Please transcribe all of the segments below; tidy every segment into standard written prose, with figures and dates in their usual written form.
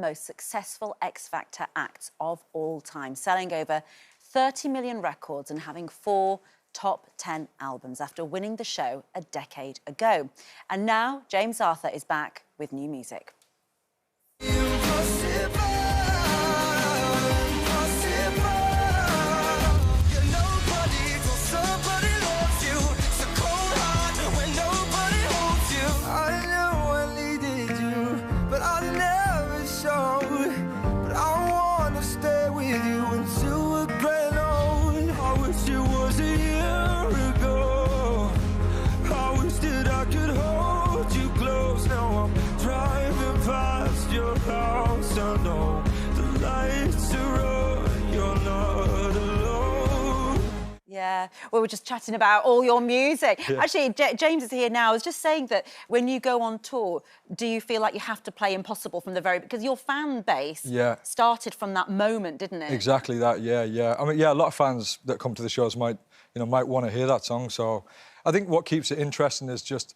most successful X Factor acts of all time, selling over 30 million records and having 4 top 10 albums after winning the show a decade ago. And now James Arthur is back with new music. Yeah, we were just chatting about all your music. Yeah. Actually, James is here now. I was just saying that when you go on tour, do you feel like you have to play Impossible from the very... Because your fan base started from that moment, didn't it? Exactly that, yeah. I mean, yeah, a lot of fans that come to the shows might want to hear that song. So I think what keeps it interesting is just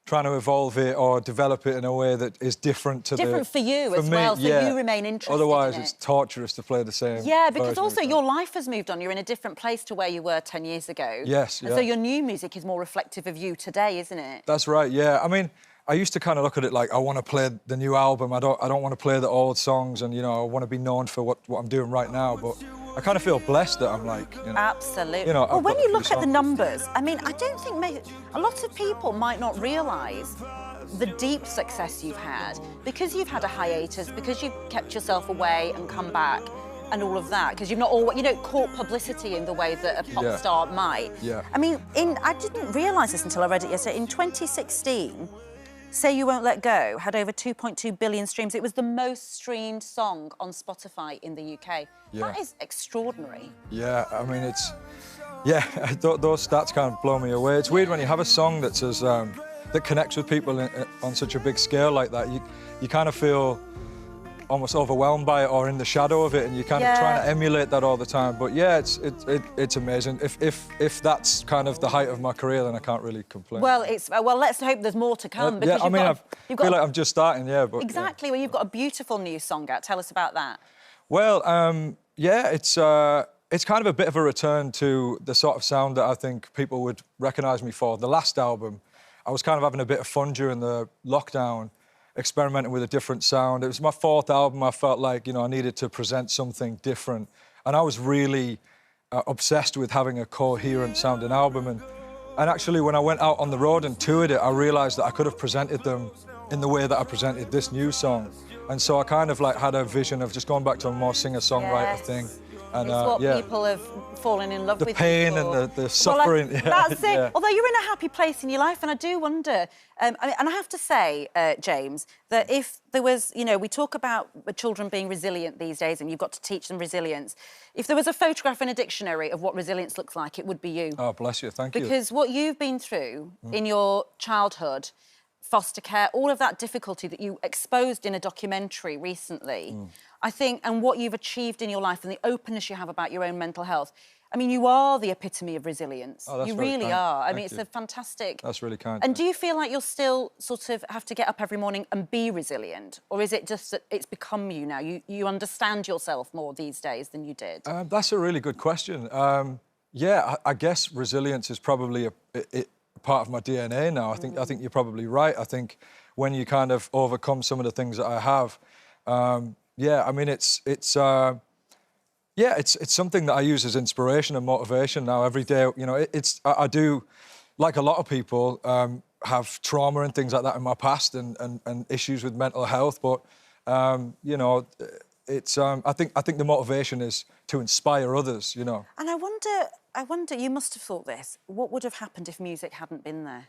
trying to evolve it or develop it in a way that is different to for you as well, so you remain interested. Otherwise, in it's torturous to play the same. Yeah, because also your life has moved on. You're in a different place to where you were 10 years ago. Yes, and so your new music is more reflective of you today, isn't it? That's right. Yeah. I mean, I used to kind of look at it like I want to play the new album. I don't want to play the old songs, and I want to be known for what I'm doing right now. But I kind of feel blessed that I'm like, Absolutely. Well, when you look at the numbers, I mean, I don't think a lot of people might not realise the deep success you've had because you've had a hiatus, because you've kept yourself away and come back and all of that, because you don't court publicity in the way that a pop star might. Yeah. I mean, I didn't realise this until I read it yesterday. In 2016, Say You Won't Let Go had over 2.2 billion streams. It was the most streamed song on Spotify in the UK. Yeah. That is extraordinary. Yeah, I mean, those stats kind of blow me away. It's weird when you have a song that's that connects with people on such a big scale like that. You kind of feel almost overwhelmed by it or in the shadow of it, and you're kind of trying to emulate that all the time. But yeah, it's amazing. If that's kind of the height of my career, then I can't really complain. Well, let's hope there's more to come. Because I feel like I'm just starting. But exactly. Well, you've got a beautiful new song out. Tell us about that. Well, it's kind of a bit of a return to the sort of sound that I think people would recognise me for. The last album, I was kind of having a bit of fun during the lockdown, experimenting with a different sound. It was my 4th album. I felt like, I needed to present something different. And I was really obsessed with having a coherent sounding album. And actually, when I went out on the road and toured it, I realised that I could have presented them in the way that I presented this new song. And so I kind of had a vision of just going back to a more singer-songwriter thing. And, it's what people have fallen in love with. The pain and the suffering. Well, that's it. Yeah. Although you're in a happy place in your life, and I do wonder, and I have to say, James, that if there was, we talk about children being resilient these days, and you've got to teach them resilience. If there was a photograph in a dictionary of what resilience looks like, it would be you. Oh, bless you, thank you. Because what you've been through in your childhood, foster care, all of that difficulty that you exposed in a documentary recently, I think, and what you've achieved in your life and the openness you have about your own mental health, I mean, you are the epitome of resilience. Oh, that's you really kind. are. I Thank mean, it's you. a fantastic... That's really kind. And do you feel like you'll still sort of have to get up every morning and be resilient? Or is it just that it's become you now? You understand yourself more these days than you did? That's a really good question. I guess resilience is probably a part of my DNA now. I think you're probably right. I think when you kind of overcome some of the things that I have, I mean, it's something that I use as inspiration and motivation now every day. I do, like a lot of people, have trauma and things like that in my past and issues with mental health. But I think the motivation is to inspire others. And I wonder, you must have thought this. What would have happened if music hadn't been there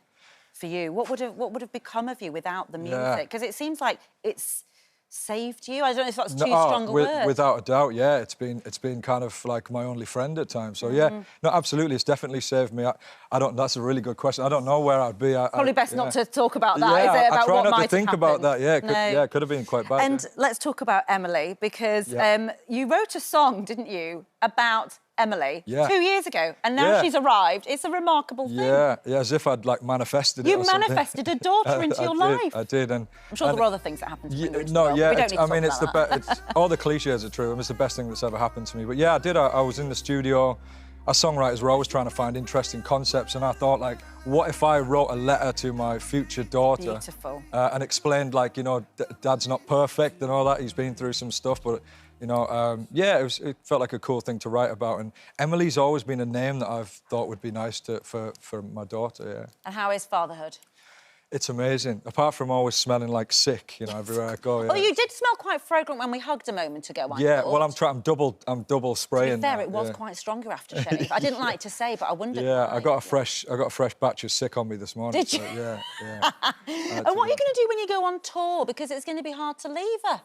for you? What would have become of you without the music? Because it seems like it's saved you. I don't know if that's too strong a word. Without a doubt, yeah. It's been kind of like my only friend at times. So yeah, no, absolutely, it's definitely saved me. I don't. That's a really good question. I don't know where I'd be. Probably best not to talk about that. Is it? About I try what not might to think have about that. Yeah, it could have been quite bad. And let's talk about Emily, because you wrote a song, didn't you, about Emily, Yeah. 2 years ago, and now Yeah. she's arrived. It's a remarkable thing. Yeah, as if I'd like manifested it. You or something. manifested a daughter into your life. I did, and I'm sure there were other things that happened to bring her into the no, world, yeah. but we don't need to I mean, talk it's about that. it's all the cliches are true. It's the best thing that's ever happened to me. But yeah, I did. I was in the studio. As songwriters, we're always trying to find interesting concepts, and I thought, like, what if I wrote a letter to my future daughter? Beautiful. And explained, like, you know, Dad's not perfect and all that. He's been through some stuff, but you know, yeah, it felt like a cool thing to write about. And Emily's always been a name that I've thought would be nice for my daughter. Yeah. And how is fatherhood? It's amazing. Apart from always smelling like sick, you know, everywhere I go. Yeah. Well, you did smell quite fragrant when we hugged a moment ago. Yeah, well, I'm double spraying. To be fair, now, it was yeah. quite strong aftershave. I didn't like to say, but I wondered. Yeah, why. I got a fresh batch of sick on me this morning. Did you? So, yeah. And what are you going to do when you go on tour? Because it's going to be hard to leave her.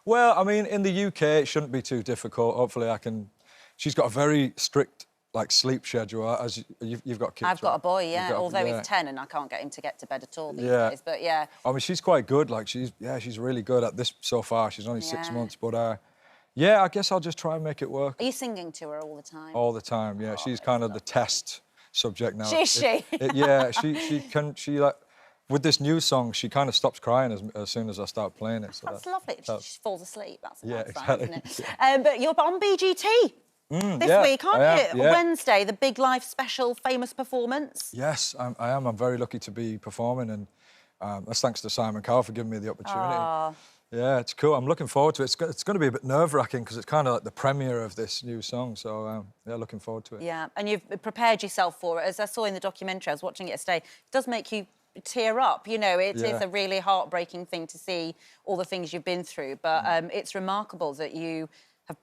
Well, I mean, in the UK, it shouldn't be too difficult. Hopefully, I can. She's got a very strict, like, sleep schedule. As you've got kids. I've got a boy, yeah. Although yeah. he's 10 and I can't get him to get to bed at all these Yeah. days. But yeah. I mean, she's quite good. Like, she's really good at this so far. She's only 6 Yeah. months, but yeah, I guess I'll just try and make it work. Are you singing to her all the time? All the time, yeah. She's kind of the test subject now. Is she? Yeah, she like, with this new song, she kind of stops crying as soon as I start playing it. So That's lovely. She falls asleep. That's a Yeah, bad sign, exactly. isn't it? But you're on BGT this yeah, week, aren't I you? am, yeah. Wednesday, the Big Life special, famous performance. Yes, I am. I'm very lucky to be performing, and that's thanks to Simon Cowell for giving me the opportunity. Aww. Yeah, it's cool. I'm looking forward to it. It's going to be a bit nerve-wracking because it's kind of like the premiere of this new song. So, yeah, looking forward to it. Yeah, and you've prepared yourself for it. As I saw in the documentary, I was watching it yesterday, it does make you tear up. You know, it is a really heartbreaking thing to see all the things you've been through, but it's remarkable that you have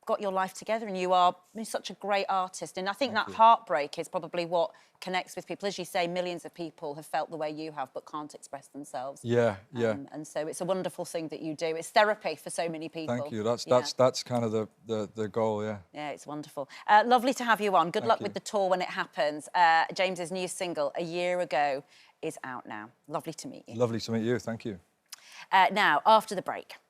got your life together and you are such a great artist. And I think that heartbreak is probably what connects with people. As you say, millions of people have felt the way you have but can't express themselves. Yeah, yeah. And so it's a wonderful thing that you do. It's therapy for so many people. Thank you. That's kind of the goal, yeah. Yeah, it's wonderful. Lovely to have you on. Good luck with the tour when it happens. James's new single, A Year Ago, is out now. Lovely to meet you. Lovely to meet you. Thank you. Now, after the break,